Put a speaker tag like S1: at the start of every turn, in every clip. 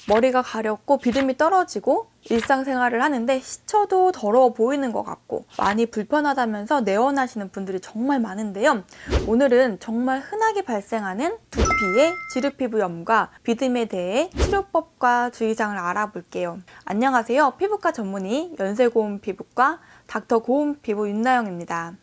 S1: 머리가 가렵고 비듬이 떨어지고 일상생활을 하는데 씻어도 더러워 보이는 것 같고 많이 불편하다면서 내원하시는 분들이 정말 많은데요. 오늘은 정말 흔하게 발생하는 두피의 지르피부염과 비듬에 대해 치료법과 주의사항을 알아볼게요. 안녕하세요. 피부과 전문의 연세고운 피부과 닥터고운 피부 윤나영입니다.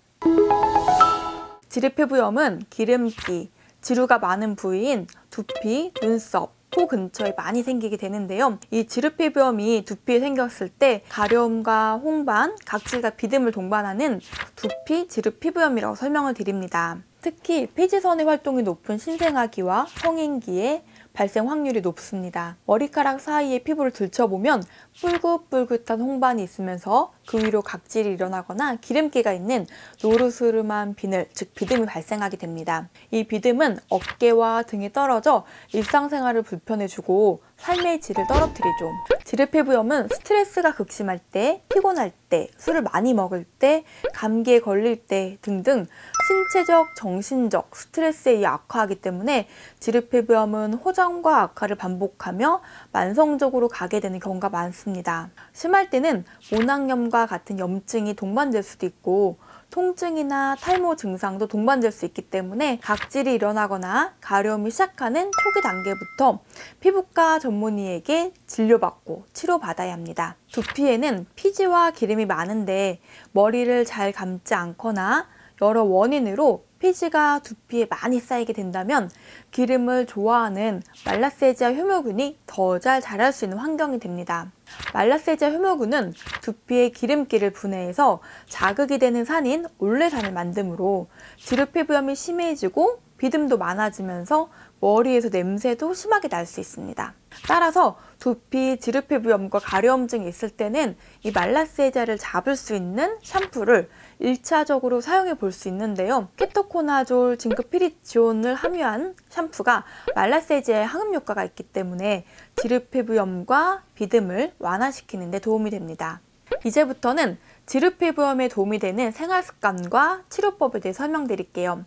S1: 지르피부염은 기름기, 지루가 많은 부위인 두피, 눈썹, 코 근처에 많이 생기게 되는데요. 이 지르피부염이 두피에 생겼을 때 가려움과 홍반, 각질과 비듬을 동반하는 두피 지르피부염이라고 설명을 드립니다. 특히 피지선의 활동이 높은 신생아기와 성인기에 발생 확률이 높습니다. 머리카락 사이에 피부를 들춰보면 뿔긋뿔긋한 홍반이 있으면서 그 위로 각질이 일어나거나 기름기가 있는 노르스름한 비늘, 즉 비듬이 발생하게 됩니다. 이 비듬은 어깨와 등에 떨어져 일상생활을 불편해주고 삶의 질을 떨어뜨리죠. 지르피부염은 스트레스가 극심할 때, 피곤할 때, 술을 많이 먹을 때, 감기에 걸릴 때 등등 신체적, 정신적 스트레스에 악화하기 때문에 지르피부염은 호전과 악화를 반복하며 만성적으로 가게 되는 경우가 많습니다. 심할 때는 모낭염과 같은 염증이 동반될 수도 있고 통증이나 탈모 증상도 동반될 수 있기 때문에 각질이 일어나거나 가려움이 시작하는 초기 단계부터 피부과 전문의에게 진료받고 치료받아야 합니다. 두피에는 피지와 기름이 많은데 머리를 잘 감지 않거나 여러 원인으로 피지가 두피에 많이 쌓이게 된다면 기름을 좋아하는 말라세지아 효모균이 더 잘 자랄 수 있는 환경이 됩니다. 말라세지아 효모균은 두피에 기름기를 분해해서 자극이 되는 산인 올레산을 만드므로 지르피부염이 심해지고 비듬도 많아지면서 머리에서 냄새도 심하게 날 수 있습니다. 따라서 두피 지르피부염과 가려움증이 있을 때는 이 말라세지아를 잡을 수 있는 샴푸를 1차적으로 사용해 볼 수 있는데요. 케토코나졸, 징크피리치온을 함유한 샴푸가 말라세지아에 항음 효과가 있기 때문에 지르피부염과 비듬을 완화시키는 데 도움이 됩니다. 이제부터는 지르피부염에 도움이 되는 생활습관과 치료법에 대해 설명드릴게요.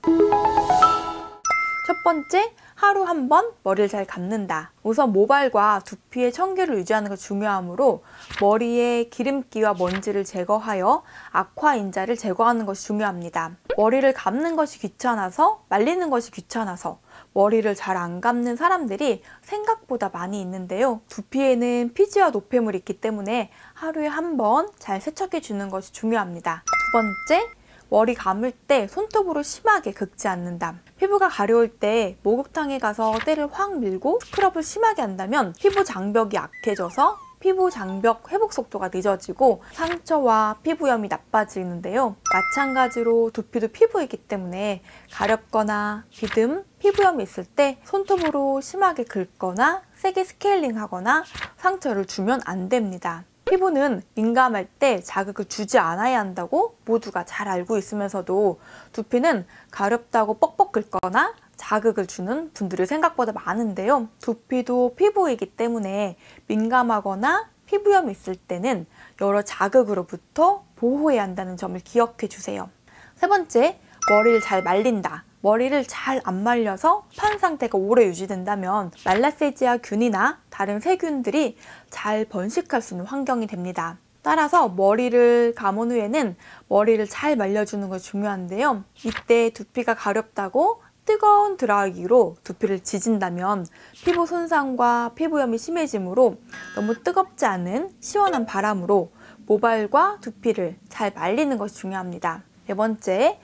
S1: 첫 번째, 하루 한 번 머리를 잘 감는다. 우선 모발과 두피의 청결을 유지하는 것이 중요하므로 머리의 기름기와 먼지를 제거하여 악화인자를 제거하는 것이 중요합니다. 머리를 감는 것이 귀찮아서, 말리는 것이 귀찮아서 머리를 잘 안 감는 사람들이 생각보다 많이 있는데요. 두피에는 피지와 노폐물이 있기 때문에 하루에 한 번 잘 세척해 주는 것이 중요합니다. 두 번째, 머리 감을 때 손톱으로 심하게 긁지 않는다. 피부가 가려울 때 목욕탕에 가서 때를 확 밀고 스크럽을 심하게 한다면 피부 장벽이 약해져서 피부 장벽 회복 속도가 늦어지고 상처와 피부염이 나빠지는데요. 마찬가지로 두피도 피부이기 때문에 가렵거나 비듬, 피부염이 있을 때 손톱으로 심하게 긁거나 세게 스케일링하거나 상처를 주면 안 됩니다. 피부는 민감할 때 자극을 주지 않아야 한다고 모두가 잘 알고 있으면서도 두피는 가렵다고 뻑뻑 긁거나 자극을 주는 분들이 생각보다 많은데요. 두피도 피부이기 때문에 민감하거나 피부염이 있을 때는 여러 자극으로부터 보호해야 한다는 점을 기억해 주세요. 세 번째, 머리를 잘 말린다. 머리를 잘 안 말려서 판 상태가 오래 유지된다면 말라세지아 균이나 다른 세균들이 잘 번식할 수 있는 환경이 됩니다. 따라서 머리를 감은 후에는 머리를 잘 말려주는 것이 중요한데요. 이때 두피가 가렵다고 뜨거운 드라이기로 두피를 지진다면 피부 손상과 피부염이 심해지므로 너무 뜨겁지 않은 시원한 바람으로 모발과 두피를 잘 말리는 것이 중요합니다. 네 번째,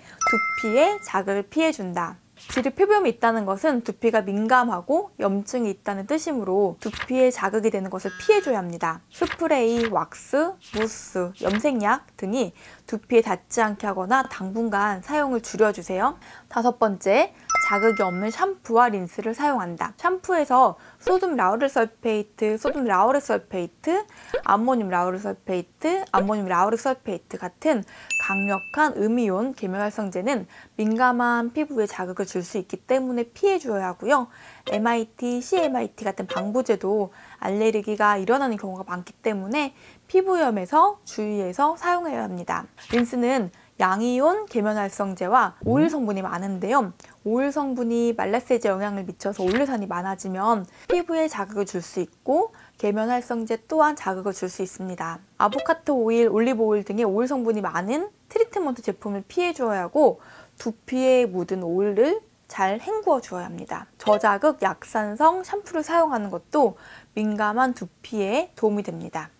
S1: 두피에 자극을 피해준다. 지르피부염이 있다는 것은 두피가 민감하고 염증이 있다는 뜻이므로 두피에 자극이 되는 것을 피해줘야 합니다. 스프레이, 왁스, 무스, 염색약 등이 두피에 닿지 않게 하거나 당분간 사용을 줄여주세요. 다섯 번째, 자극이 없는 샴푸와 린스를 사용한다. 샴푸에서 소듐 라우렐 설페이트, 소듐 라우렐 설페이트, 암모늄 라우렐 설페이트, 암모늄 라우렐 설페이트 같은 강력한 음이온 계면활성제는 민감한 피부에 자극을 줄 수 있기 때문에 피해줘야 하고요. MIT, CMIT 같은 방부제도 알레르기가 일어나는 경우가 많기 때문에 피부염에서 주의해서 사용해야 합니다. 린스는 양이온 계면활성제와 오일 성분이 많은데요. 오일 성분이 말라세지에 영향을 미쳐서 올레산이 많아지면 피부에 자극을 줄 수 있고 계면활성제 또한 자극을 줄 수 있습니다. 아보카도 오일, 올리브 오일 등의 오일 성분이 많은 트리트먼트 제품을 피해 주어야 하고 두피에 묻은 오일을 잘 헹구어 주어야 합니다. 저자극 약산성 샴푸를 사용하는 것도 민감한 두피에 도움이 됩니다.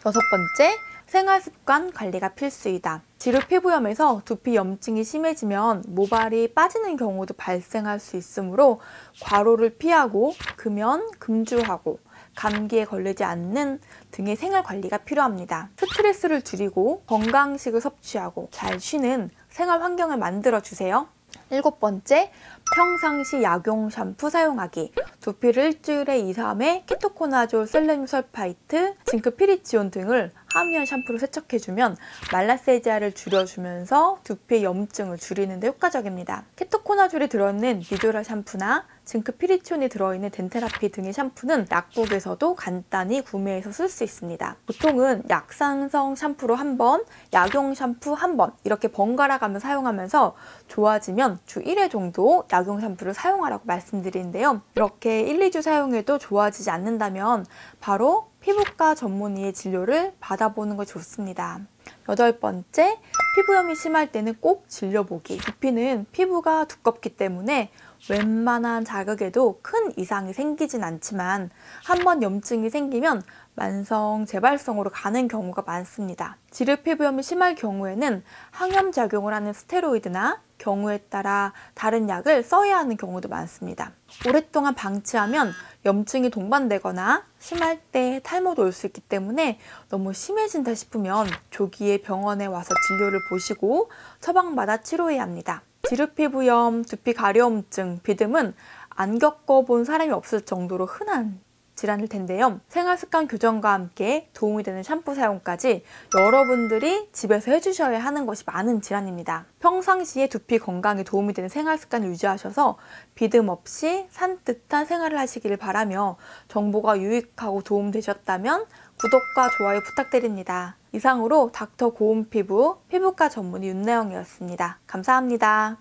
S1: 6번째, 생활습관 관리가 필수이다. 지루 피부염에서 두피 염증이 심해지면 모발이 빠지는 경우도 발생할 수 있으므로 과로를 피하고 금연, 금주하고 감기에 걸리지 않는 등의 생활 관리가 필요합니다. 스트레스를 줄이고 건강식을 섭취하고 잘 쉬는 생활 환경을 만들어 주세요. 7번째, 평상시 약용 샴푸 사용하기. 두피를 일주일에 2~3회 케토코나졸, 셀레늄 설파이트, 징크 피리치온 등을 함유한 샴푸로 세척해주면 말라세지아를 줄여주면서 두피의 염증을 줄이는 데 효과적입니다. 케토코나졸이 들어있는 니조라 샴푸나 징크 피리치온이 들어있는 덴테라피 등의 샴푸는 약국에서도 간단히 구매해서 쓸 수 있습니다. 보통은 약산성 샴푸로 한 번, 약용 샴푸 한 번 이렇게 번갈아 가며 사용하면서 좋아지면 주 1회 정도 약용 샴푸를 사용하라고 말씀드리는데요. 이렇게 1~2주 사용해도 좋아지지 않는다면 바로 피부과 전문의의 진료를 받아보는 것이 좋습니다. 8번째, 피부염이 심할 때는 꼭 진료보기. 두피는 피부가 두껍기 때문에 웬만한 자극에도 큰 이상이 생기진 않지만 한번 염증이 생기면 만성 재발성으로 가는 경우가 많습니다. 지루 피부염이 심할 경우에는 항염작용을 하는 스테로이드나 경우에 따라 다른 약을 써야 하는 경우도 많습니다. 오랫동안 방치하면 염증이 동반되거나 심할 때 탈모도 올 수 있기 때문에 너무 심해진다 싶으면 조기에 병원에 와서 진료를 보시고 처방받아 치료해야 합니다. 지루 피부염, 두피 가려움증, 비듬은 안 겪어본 사람이 없을 정도로 흔한 질환일 텐데요. 생활습관 교정과 함께 도움이 되는 샴푸 사용까지 여러분들이 집에서 해주셔야 하는 것이 많은 질환입니다. 평상시에 두피 건강에 도움이 되는 생활습관을 유지하셔서 비듬 없이 산뜻한 생활을 하시기를 바라며 정보가 유익하고 도움되셨다면 구독과 좋아요 부탁드립니다. 이상으로 닥터 고운 피부 피부과 전문의 윤나영이었습니다. 감사합니다.